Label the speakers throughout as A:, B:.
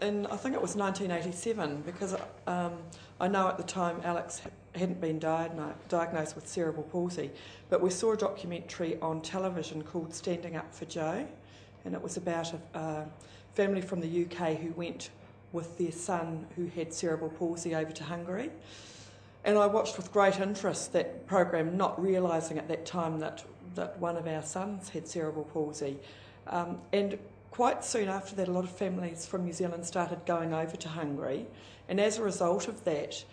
A: in, I think it was 1987, because I know at the time Alex hadn't been diagnosed with cerebral palsy, but we saw a documentary on television called Standing Up for Joe, and it was about a family from the UK who went with their son who had cerebral palsy over to Hungary. And I watched with great interest that program, not realising at that time that one of our sons had cerebral palsy. And quite soon after that, a lot of families from New Zealand started going over to Hungary, and as a result of that,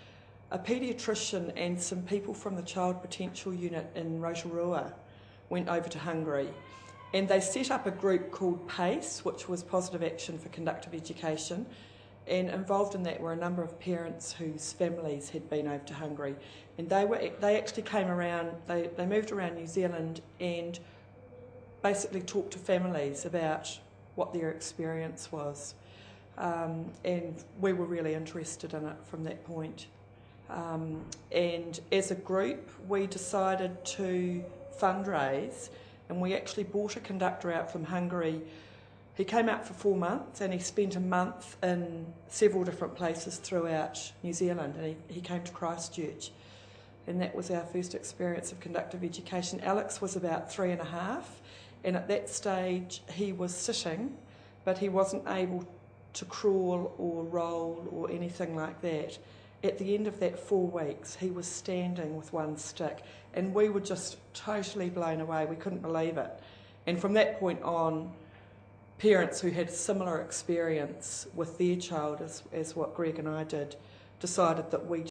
A: a paediatrician and some people from the Child Potential Unit in Rotorua went over to Hungary, and they set up a group called PACE, which was Positive Action for Conductive Education, and involved in that were a number of parents whose families had been over to Hungary, and they actually came around, they moved around New Zealand and basically talked to families about what their experience was, and we were really interested in it from that point. And as a group, we decided to fundraise, and we actually brought a conductor out from Hungary. He came out for 4 months, and he spent a month in several different places throughout New Zealand, and he came to Christchurch, and that was our first experience of conductive education. Alex was about 3.5, and at that stage he was sitting, but he wasn't able to crawl or roll or anything like that. At the end of that 4 weeks, he was standing with one stick, and we were just totally blown away. We couldn't believe it. And from that point on, parents who had a similar experience with their child as what Greg and I did decided that we